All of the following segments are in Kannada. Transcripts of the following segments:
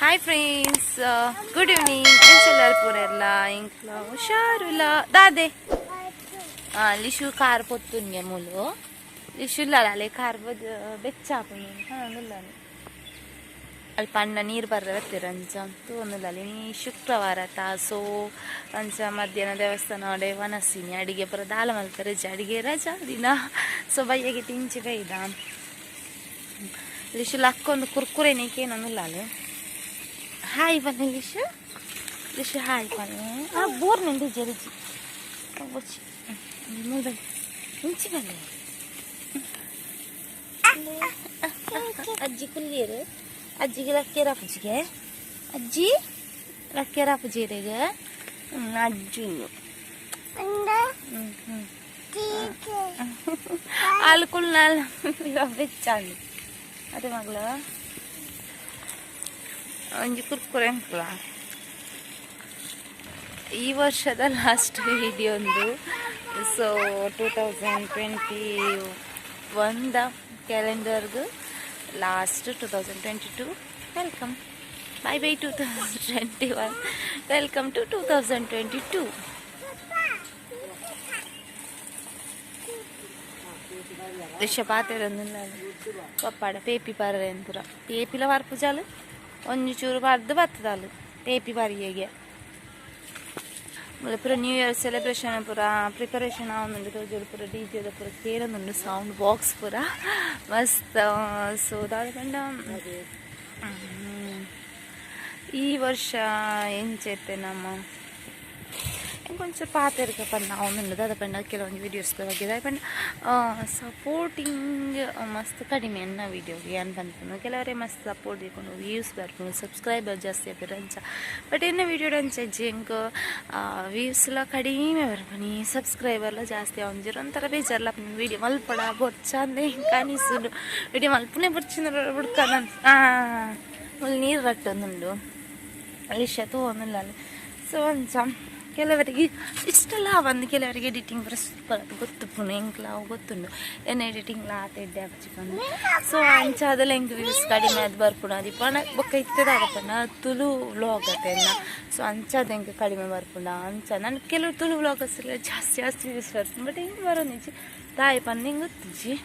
Hi friends, good evening. ಎಂಚೆಲ್ಲರೂ ಪೂರೆಲ್ಲ ಇಂಕ್ಲ ಹುಷಾರಿಲ್ಲ ದಾದೆ ಲಿಶು ಕಾರ್ ಪೊತ್ತುನ್ಗೆ ಮೂಲು ಲಿಶು ಇಲ್ಲ ಅಲ್ಲೇ ಕಾರ್ ಬದ್ ಬೆಚ್ಚಾಪು ಹಾಂಗಿಲ್ಲ ಅಲ್ಲಿ ಪಣ್ಣ ನೀರು ಬರ್ರತ್ತಿರ ಅಂಚ ತೂಂದಿಲ್ಲ ನೀ ಶುಕ್ರವಾರ ತಾಸೋ ಅಂಚ ಮಧ್ಯಾಹ್ನ ದೇವಸ್ಥಾನ ಅಡೆ ವನಸ್ಸಿನಿ ಅಡಿಗೆ ಪರ ದಾಲ ಮಲ್ತಾರೆ ಅಡಿಗೆ ರಜಾ ದಿನ ಸೊ ಬಯ್ಯಗೆ ತಿಂಚಿ ಬೈದ ಲಿಶು ಲಕ್ಕೊಂದು ಕುರ್ಕುರೆ ನೀಕೇನಲ್ಲ ಅಲ್ಲ ಹಾಯ್ ಬನ್ನಿ ಲಿಶು ಲಿಶು ಹಾಯ್ ಬನ್ನಿ ಬೋರ್ ನಿಂದು ಜರಿಜಿ ಬಚ್ಚಿ ಮುಂಚೆ ಬನ್ನಿ ಅಜ್ಜಿ ಕುಲ್ಲಿಯರು ಅಜ್ಜಿಗೆ ಲಕ್ಕೆರ ಪೂಜಿಗೆ ಅಜ್ಜಿ ಲಕ್ಕೆರ ಪೂಜೆಗೆ ಅಜ್ಜಿ ಅಲ್ಕುಲ್ ನಾಲ್ ಬೆಚ್ಚಾಳಿ ಅದೇ ಮಗಳ ಒಂಜಿ ಕುರ್ಕುರೆ ಅಂಕಲ ಈ ವರ್ಷದ ಲಾಸ್ಟ್ ವಿಡಿಯೋ ಒಂದು ಸೊ 2021 ಕ್ಯಾಲೆಂಡರ್ಗೆ last 2022 welcome bye bye 2021 welcome to 2022. ഋഷപാത്തേരൊന്നുമില്ല പപ്പാട പേപ്പി പറയും പുറ പേപ്പില പറപ്പിച്ചാൽ ഒന്നിച്ചൂറ് പറത് പത്തതാൾ പേപ്പി പറയുക ಪೂರ ನ್ಯೂ ಇಯರ್ ಸೆಲೆಬ್ರೇಷನ್ ಪೂರ ಪ್ರಿಪರೇಷನ್ ಆവുന്നുണ്ട് ತೋಜೋಡು ಪೂರ ಡಿಜೆದ ಪೂರ ಕೇಳುന്നുണ്ട് ಸೌಂಡ್ ಬಾಕ್ಸ್ ಪೂರ ಮಸ್ತ್ ಸೊ ದಾದ ಈ ವರ್ಷ ಎಂಚೈತೆ ನಮ್ಮ కొంచెం పాత పడిన అవునండి దాదాపండి ಕೆಲವೊಂದು ವೀಡಿಯೋಸ್ ಬಗ್ಗೆ ದಾದಾಪಂಡ ಸಪೋರ್ಟಿಂಗ್ ಮಸ್ತ್ ಕಡಿಮೆ ಅನ್ನ ವೀಡಿಯೋಗೆ ಏನು ಬಂತು ಕೆಲವರೇ ಮಸ್ತ್ ಸಪೋರ್ಟ್ ಇಟ್ಕೊಂಡು ವ್ಯೂಸ್ ಬರ್ಕೊಂಡು ಸಬ್ಸ್ಕ್ರೈಬರ್ ಜಾಸ್ತಿ ಆಗ್ತಾರೆ ಅಂಚ ಬಟ್ ಎನ್ನ ವೀಡಿಯೋ ಅಂಚ ಹೆಂಗೆ ವ್ಯೂಸ್ಲ ಕಡಿಮೆ ಬರ್ಬನಿ ಸಬ್ಸ್ಕ್ರೈಬರ್ಲ ಜಾಸ್ತಿ ಅವನಿರು ಒಂಥರ ಬೇಜಾರಲ್ಲ ವೀಡಿಯೋ ಮಲ್ಪಡ ಬೊಚ್ಚಂದೆ ಕಾಣಿಸುದು ವೀಡಿಯೋ ಮಲ್ಪನೆ ಬೊಚ್ಚಿನ ಹುಡ್ಕನ ನೀರು ರಟ್ಟೊಂದುಂಡು ಲಿಶ ತೋന്നിಲ್ಲ ಅಲ್ಲಿ ಸೊ ಅಂಚ ಕೆಲವರಿಗೆ ಇಷ್ಟೆಲ್ಲ ಒಂದು ಕೆಲವರಿಗೆ ಎಡಿಟಿಂಗ್ ಬರೋ ಸೂಪರ್ ಅದು ಗೊತ್ತುಪ್ಪುನು ಎಂಕ್ಲ ಅವು ಗೊತ್ತುಂಡು ಏನು ಎಡಿಟಿಂಗ್ಲ ಆತೈದ್ದೆ ಹಚ್ಕೊಂಡು ಸೊ ಅಂಚ ಅದೆಲ್ಲ ಹೆಂಗೆ ವ್ಯೂಸ್ ಕಡಿಮೆ ಅದು ಬರ್ಪುಣ ಅದು ಪಣ ಬೊಕ್ಕ ಇತ್ತದಾಗಪ್ಪಣ್ಣ ತುಳು ವ್ಲಾಗ್ ಅತೆಲ್ಲ ಸೊ ಅಂಚದು ಹೆಂಗೆ ಕಡಿಮೆ ಬರ್ಪುಣ ಅಂಚ ನಾನು ಕೆಲವು ತುಳು ವ್ಲಾಗರ್ಸ್ ಎಲ್ಲ ಜಾಸ್ತಿ ವ್ಯೂಸ್ ಬರ್ತೀನಿ ಬಟ್ ಹೆಂಗೆ ಬರೋ ನಿಜ ತಾಯಿ ಪನ್ನ ಹೆಂಗೆ ಗೊತ್ತಿಜ್ಜಿ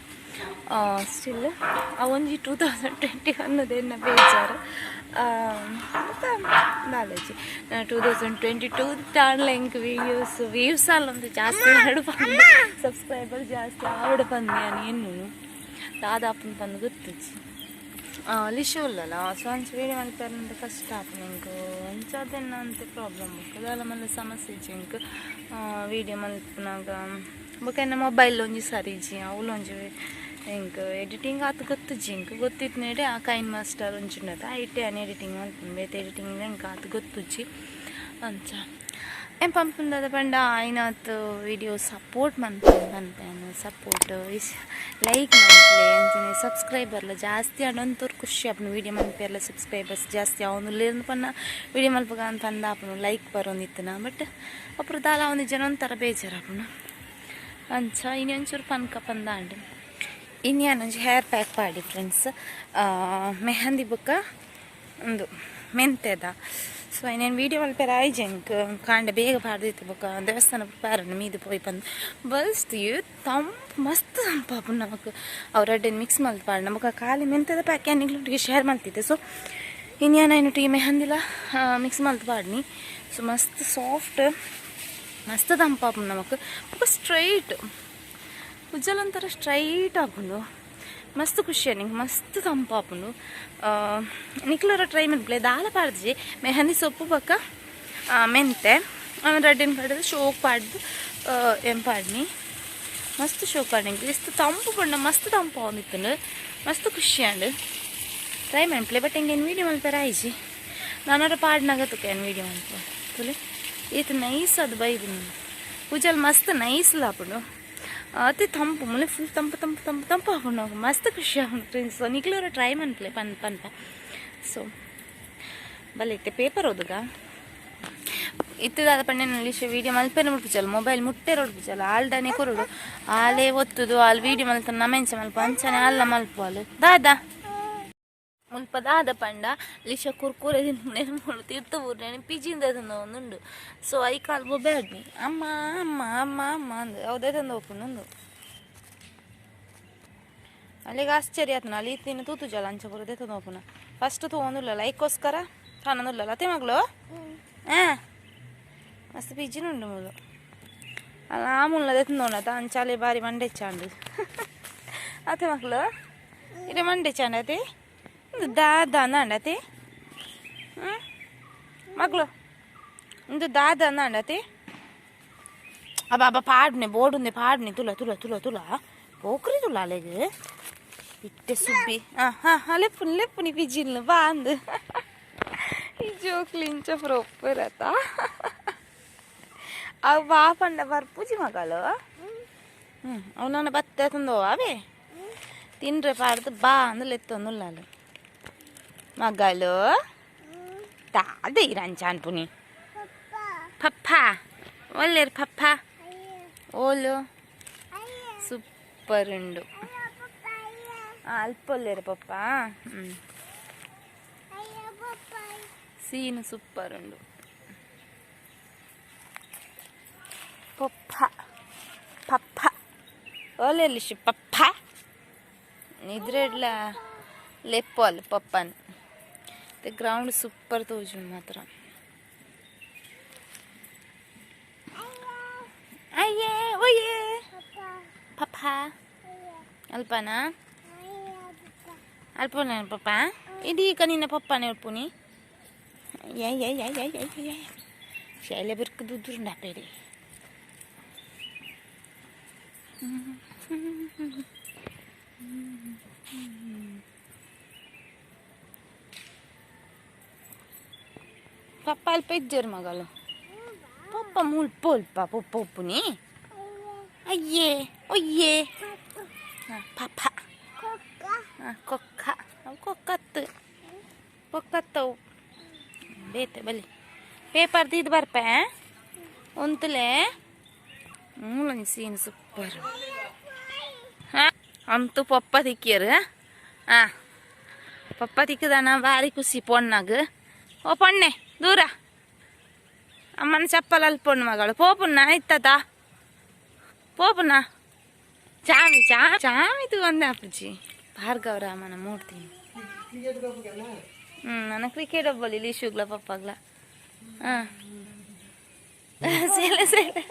ಸ್ಟಿಲ್ ಆ ಒಂಜಿ 2021 ಬೇಜಾರು ನಾಲೆಜ್ 2022 ತಾಣಲ ಹೆಂಗೆ ವ್ಯೂಸ್ ಅಲ್ಲೊಂದು ಜಾಸ್ತಿ ಎರಡು ಬಂದು ಸಬ್ಸ್ಕ್ರೈಬರ್ ಜಾಸ್ತಿ ಆವಿಡ ಬಂದೆ ಏನು ದಾದಾಪನ ಬಂದು ಗೊತ್ತಿಜ್ಜಿ ಲಿಶು ಇಲ್ಲಲ್ಲ ಸೊ ಅಂಚ ವೀಡಿಯೋ ಮಲ್ಪೇರಂತ ಕಷ್ಟ ಆಪು ನಿಂಗೆ ಅಂಚದೇನ ಅಂತ ಪ್ರಾಬ್ಲಮ್ ಅದೆಲ್ಲ ಮಲ್ಲ ಸಮಸ್ಯೆ ಇಜ್ಜಿ ಇಂಕ್ ವೀಡಿಯೋ ಮಲ್ಪನಾಗ ಬೊಕ್ಕ ಮೊಬೈಲ್ ಒಂಜಿ ಸರಿಜಿ ಅವಲೊಂಜಿ ಹೆಂಗೆ ಎಡಿಟಿಂಗ್ ಆತು ಗೊತ್ತಿಜ್ಜಿ ಇಂಕ್ ಗೊತ್ತಿತ್ತು ನೇಡೆ ಆ ಕೈನ್ ಮಾಸ್ಟರ್ ಒಂಚುಂಡದ ಐಟೆ ಅನ್ ಎಡಿಟಿಂಗ್ ಮಲ್ಪುಂಡು ಬೇತೆ ಎಡಿಟಿಂಗ್ ಹೆಂಗೆ ಆತು ಗೊತ್ತಿಜ್ಜಿ ಅಂಚ ಏನು ಪಂಪುಂಡದ ಪಂಡ ಆಯ್ನಾತು ವಿಡಿಯೋ ಸಪೋರ್ಟ್ ಮನ್ಪೇನು ಸಪೋರ್ಟ್ ಲೈಕ್ ಮಲ್ಪಲೆ ಅಂಚನೆ ಸಬ್ಸ್ಕ್ರೈಬರ್ಲ ಜಾಸ್ತಿ ಅಡೊಂತವ್ರು ಖುಷಿ ಆಪನು ವೀಡಿಯೋ ಮಲ್ಪೆರ್ಲ ಸಬ್ಸ್ಕ್ರೈಬರ್ಸ್ ಜಾಸ್ತಿ ಅವನು ಪನ್ನ ವೀಡಿಯೋ ಮಲ್ಪಗ ಅಂತ ಅಂದ ಆಪನು ಲೈಕ್ ಬರೋಂದಿತ್ತನ ಬಟ್ ಅಪ್ರ ದಾಲ ಒಂದು ಜನ ಒಂಥರ ಬೇಜಾರಾಪನು ಅಂಚ ಇನ್ನೊಂಚೂರು ಪನ್ಕ ಪಂದಾಂಡು ಇನ್ನೊಂದು ಹೇರ್ ಪ್ಯಾಕ್ ಪಾಡಿ ಫ್ರೆಂಡ್ಸ್ ಮೆಹಂದಿ ಬುಕ್ಕ ಒಂದು ಮೆಂತೆದ ಸೊ ಇನ್ನೇನು ವೀಡಿಯೋ ಮಲ್ಪೇರ ಆಯ್ಜಂಕ್ ಕಾಂಡೆ ಬೇಗ ಪಾಡ್ದಿತ್ತು ಬುಕ್ಕ ದೇವಸ್ಥಾನ ಪಾರನ್ನು ಮೀದು ಪೋಯ್ ಬಂದು ಬಲ್ಸ್ತೀವಿ ತಂಪು ಮಸ್ತ್ ತಂಪಾಪು ನಮಗೆ ಅವ್ರ ಅಡ್ಡನ್ನು ಮಿಕ್ಸ್ ಮಲ್ತು ಪಾಡು ನಮಗೆ ಖಾಲಿ ಮೆಂತೆದ ಪ್ಯಾಕ್ ಏನಿಗ್ಲೊಟ್ಟಿಗೆ ಶೇರ್ ಮಾಡ್ತಿದ್ದೆ ಸೊ ಇನ್ನೇನೊಟ್ಟಿಗೆ ಮೆಹಂದಿಲ ಮಿಕ್ಸ್ ಮಲ್ತು ಪಾಡ್ನಿ ಸೊ ಮಸ್ತ್ ಸಾಫ್ಟ್ ಮಸ್ತ್ ತಂಪಾಪು ನಮಗೆ ಬುಕ್ಕ ಸ್ಟ್ರೈಟ್ ಉಜ್ಜಲಂತರ ಸ್ಟ್ರೈಟ್ ಆಪುಂಡು ಮಸ್ತ್ ಖುಷಿ ನಿಂಗೆ ಮಸ್ತ್ ತಂಪಾಪುಂಡು ನಿಕ್ಲರ ಟ್ರೈ ಮಾಡ್ಬಿಳೆ ದಾಲ ಪಾಡ್ಜಿ ಮೆಹಂದಿ ಸೊಪ್ಪು ಬಕ್ಕ ಮೆಂತೆ ಆಮೇಲೆ ರೆಡ್ಡಿನ ಪಾಡ್ದು ಶೋಕ್ ಪಾಡ್ದು ಏನು ಪಾಡ್ನಿ ಮಸ್ತ್ ಶೋಕ್ ಪಾಡ್ನಿ ಇಷ್ಟು ತಂಪು ಪಂಡ ಮಸ್ತ್ ತಂಪು ಆವಂದಿತ್ತು ಮಸ್ತ್ ಖುಷಿ ಅಂಡು ಟ್ರೈ ಮಾಡ್ಬಿಳೆ ಬಟ್ ಹಿಂಗೇನು ವೀಡಿಯೋ ಮಲ್ಪೇರ ಆಯ್ಜಿ ನಾನವ್ರ ಪಾಡ್ನಾಗತ್ತಕ್ಕೆ ಏನು ವೀಡಿಯೋ ಮಲ್ಪ ತುಲೆ ಈತ ನೈಸ್ ಅದು ಬೈದು ಪೂಜಲ್ ಮಸ್ತ್ ನೈಸ್ ಲಾಪುಂಡು ते थंप मुले फुल तंप आपण मस्त खुशी फ्रेंड्स निकलो ट्राय म्हणले पन सो भले ते पेपर होगा इतु दादा पंडे वीडियो मल्पेन मुट्टिंचाल मोबाइल मुट्टे रोडिंचाल आल्डने कोरुडु आले ಒತ್ತುದು ಆಲ್ ವಿಡಿಯೋ ಮಲ್ತ ನಮೆಂಚ ಮಲ್ಪ ಅಂಚನೆ ಅಲ್ಲ ಮಲ್ಪೋಲು ದಾದಾ ಮುಲ್ಪ ದಾದ ಪಂಡ ಲಿಶ ಕುರ್ಕುರೆ ತಿನ್ನೆ ಮುಳು ತೀರ್ತು ಬುರ್ನೆ ಪಿಜಿಂದ ತಂದೊಂದುಂಡು ಸೊ ಐ ಕಾಲ್ ಬೊ ಬ್ಯಾಡ್ನಿ ಅಮ್ಮ ಅಮ್ಮ ಅಮ್ಮ ಅಮ್ಮ ಅಂದು ಅವದೇ ತಂದು ಒಪ್ಪುಂಡು ಅಲ್ಲಿಗೆ ಆಶ್ಚರ್ಯ ಆಯ್ತು ಅಲ್ಲಿ ತಿನ್ನು ತೂತು ಜಲ ಅಂಚ ಬರೋದೇ ತಂದು ಒಪ್ಪುನ ಫಸ್ಟ್ ತೊಗೊಂದಿಲ್ಲ ಲೈಕ್ಗೋಸ್ಕರ ತಾನೊಂದಿಲ್ಲ ಅತ್ತೆ ಮಗಳು ಹಾಂ मस्त पिजिन उंडु मुलो अला मुल्ल तेंदोंड आता अंचाले बारी मंडे चांड अते मक्कलु इरे मंडे चांड अते दादा अंडते मक्कलु इंदु दादा अंडते अबा अबा पाडने बोर्ड उंदे पाडने तुला तुला तुला तुला पोकरी तुला लेगे इट्टे सुब्बी लेपुनी लेपुनी पिजिन बा अंद ಈ ಜೋಕ್ಲಿಂಚ ಪ್ರಾಪರ್ ಆತ ಅವು ಬಾಪಂಡ ಬರ್ಪೂಜಿ ಮಗಳು ಅವನನ್ನ ಬತ್ತೆ ತಂದೋ ಅವೇ ತಿನ್ರೆ ಪಾಡ್ದು ಬಾ ಅಂದ್ರೆ ಎತ್ತೊಂದುಲ್ಲಾಲು ಮಗಳು ತಾದ ಇರಂಚ ಅನ್ಪುನಿ ಪಪ್ಪ ಒಳ್ಳೆರು ಪಪ್ಪ ಓಲು ಸೂಪರ್ ಉಂಡು ಅಲ್ಪ ಒಳ್ಳೆರು ಪಪ್ಪ ಸೀನು ಸೂಪರ್ ಉಂಡು ಪಪ್ಪ ಪಪ್ಪ ಓಲೆಲ್ಲಿಶು ಪಪ್ಪ ನಿದ್ರೆಡ್ಲ ಲೆಪ್ಪಲ್ ಪಪ್ಪನ್ ಗ್ರೌಂಡ್ ಸೂಪರ್ ತೋಜುಂಡು ಮಾತ್ರ ಅಯ್ಯೇ ಒಯ್ಯೇ ಪಪ್ಪ ಅಲ್ಪನಾ ಅಲ್ಪನ ಪಪ್ಪ ಇದೀಗ ನಿನ್ನ ಪಪ್ಪನೇ ಅಲ್ಪುನಿ ಶೈಲೆ ಬರ್ಕದು ದುರ್ಡ ಪೇಡಿ ಪಪ್ಪ ಅಲ್ಪ ಇಜ್ಜರು ಮಗಳು ಪಪ್ಪ ಮುಲ್ಪೊಲ್ಪ ಪಪ್ಪ ಉಪ್ಪುನಿ ಅಯ್ಯೇ ಒಯ್ಯೇ ಪಪ್ಪ ಕೊಕ್ಕ ಕೊಕ್ಕತ್ತು ಕೊಕ್ಕತ್ತವು ಬೇತೆ ಬಲಿ ಪೇಪರ್ ತೀದು ಬರ್ಪೆ ಒಂತಲೇ ಮೂಲಂಜಿ ಸೀನ್ ಸೂಪರ್ ಹಾಂ ಅಂತೂ ಪಪ್ಪ ತಿಕ್ಕಿಯರು ಹಾಂ ಪಪ್ಪ ತಿಕ್ಕದಾನ ಭಾರಿ ಖುಷಿ ಪೊಣ್ಣಾಗ ಓ ಪೊಣ್ಣೆ ದೂರ ಅಮ್ಮನ ಚಪ್ಪಲ್ ಅಲ್ಲಿ ಪೊಣ್ಣು ಮಗಳು ಪೋಪುನ್ನ ಇತ್ತದ ಪೋಪುನ್ನ ಚಾಮಿ ಚಾಮಿ ತಗೊಂಡೆ ಅಪ್ಪಜಿ ಭಾರ್ಗವರಾಮನ ಮೂಡ್ತೀನಿ ನನ್ನ ಕ್ರಿಕೆಟ್ ಒಬ್ಬಲ್ಲಿ ಲೀಶುಗ್ಲ ಪಪ್ಪಾಗ್ಲ ಹಾಂ ಸೇಲೆ ಸೇಲೆ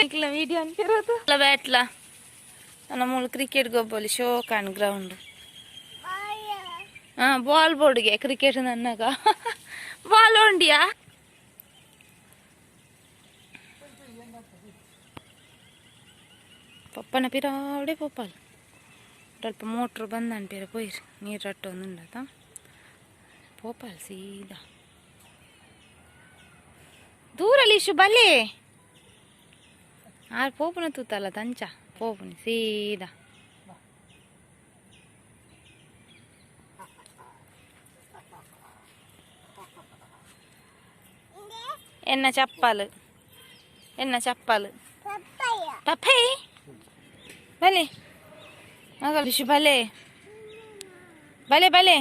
ಇಕ್ಲ ವಿಡಿಯೋ ಅನ್ಕಿರೋದು ಅಲ್ಲ ಬ್ಯಾಟ್ಲ ನನ್ನ ಮೂಲ ಕ್ರಿಕೆಟ್ ಗೊಬ್ಬಲಿ ಶೋ ಕಾಣ್ ಗ್ರೌಂಡ್ ಹಾಂ ಬಾಲ್ ಬೋರ್ಡ್ಗೆ ಕ್ರಿಕೆಟ್ ನನ್ನಾಗ ಬಾಲ್ ಉಂಡಿಯಾ ಪಪ್ಪನ ಪಿರಾಡೆ ಪಪ್ಪಲ್ ಸ್ವಲ್ಪ ಮೋಟ್ರ್ ಬಂದನ್ ಪೇರ ಪೋಯ್ರಿ ನೀರು ರಟ್ಟೊಂದುಂಡತ ಪೋಪಲ್ ಸೀದಾ ದೂರಲ್ಲಿ ಇಶು ಬಲೆ ಆರು ಪೋಪುನ ತೂತಲ್ಲ ತಂಚ ಪೋಪುನಿ ಸೀದಾ ಎನ್ನ ಚಪ್ಪಲು ಪಪ್ಪಾಯಿ ಬಲೆ ಮಗಳು ಇಶು ಬಲೆ ಬಲೆ ಬಲೆ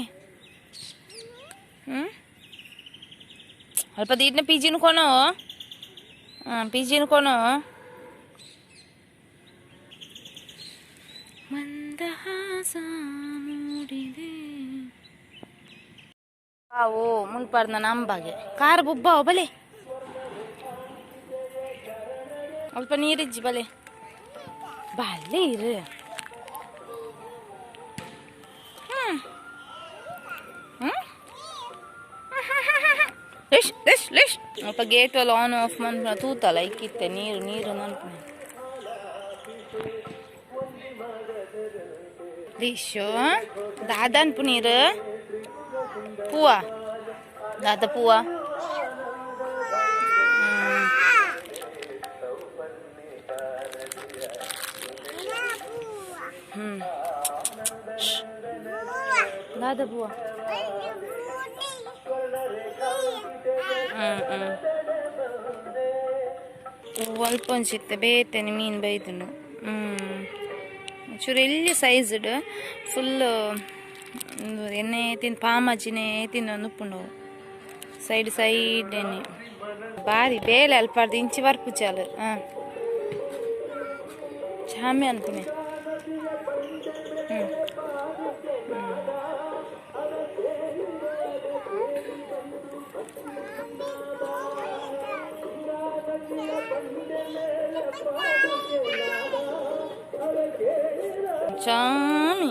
ಸ್ವಲ್ಪ ದೀಡ್ನ ಪಿಜಿನ ಕೊನೋ ಪಿಜಿನ ಕೊನೋ ಮಂದಹಾಸ ಮೂಡಿದೆ ಓ ಮುಲ್ಪಾರ್ದ ನಂಬಾಗೆ ಕಾರ್ ಬುಬ್ಬ ಬಲೆ ಸ್ವಲ್ಪ ನೀರಿಜ್ಜಿ ಬಲೆ ಬಲ್ಲೆ ಇರು ಸ್ವಲ್ಪ ಗೇಟ್ ಎಲ್ಲ ಆನ್ ಆಫ್ ಮಾಡ್ಕೊಂಡು ತೂತಲ್ಲ ಇಕ್ಕಿತ್ತೆ ನೀರು ನನ್ಪು ರಿಶು ದಾದ ಅನ್ಪು ನೀರು ಪೂವ ದಾದ ಪೂವ ದಾದ ಬುವ ಅಲ್ಪ ಅನ್ಸಿತ್ತೆ ಬೇತೇನೆ ಮೀನು ಬೈದನು ಚೂರು ಎಲ್ಲಿ ಸೈಜ್ಡ್ ಫುಲ್ ಎಣ್ಣೆ ತಿಂದು ಪಾಮಜ್ಜಿನೇ ತಿನ್ನೊಂದು ಉಪ್ಪುಂಡು ಸೈಡ್ ಎಣ್ಣೆ ಬಾರಿ ಬೇಲೆ ಅಲ್ಪಾರ್ದು ಇಂಚಿ ವರ್ಪು ಚಾಲು ಚಾಮೆ ಅನ್ಪುನೆ ಚಾಮಿ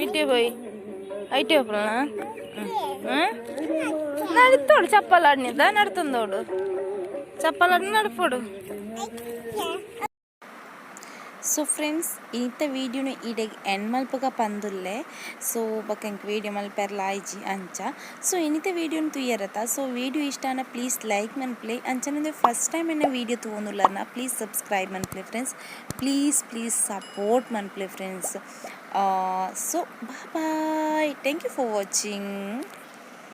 ಐಟೆ పోయి ఐటే నడుతాడు చెప్పాలాడినిద్దా నడుతుందోడు చెప్పాలాడిని నడుపుడు ಸೊ ಫ್ರೆಂಡ್ಸ್ ಇಂಥ ವೀಡಿಯೋನ ಇಡೆಗೆ ಎಂಡ್ ಮಲ್ಪಗ ಪಂದುಲ್ಲೆ ಸೊ ಬಕ್ಕಂಗೆ ವೀಡಿಯೋ ಮಲ್ಪೆರ್ಲ ಆಯ್ಜಿ ಅಂಚ ಸೊ ಇನ್ನಿತ ವೀಡಿಯೋನ ತುಯ್ಯರತ್ತ ಸೊ ವೀಡಿಯೋ ಇಷ್ಟನ ಪ್ಲೀಸ್ ಲೈಕ್ ಮನ್ಪ್ಲೆ ಅಂಚನಂದ್ರೆ ಫಸ್ಟ್ ಟೈಮ್ ಎನ್ನ ವೀಡಿಯೋ ತಗೊಂಡುಲ್ಲರ್ನ ಪ್ಲೀಸ್ ಸಬ್ಸ್ಕ್ರೈಬ್ ಮನ್ಪ್ಲೆ ಫ್ರೆಂಡ್ಸ್ ಪ್ಲೀಸ್ ಸಪೋರ್ಟ್ ಮನ್ಪ್ಲೆ friends so bye thank you for watching.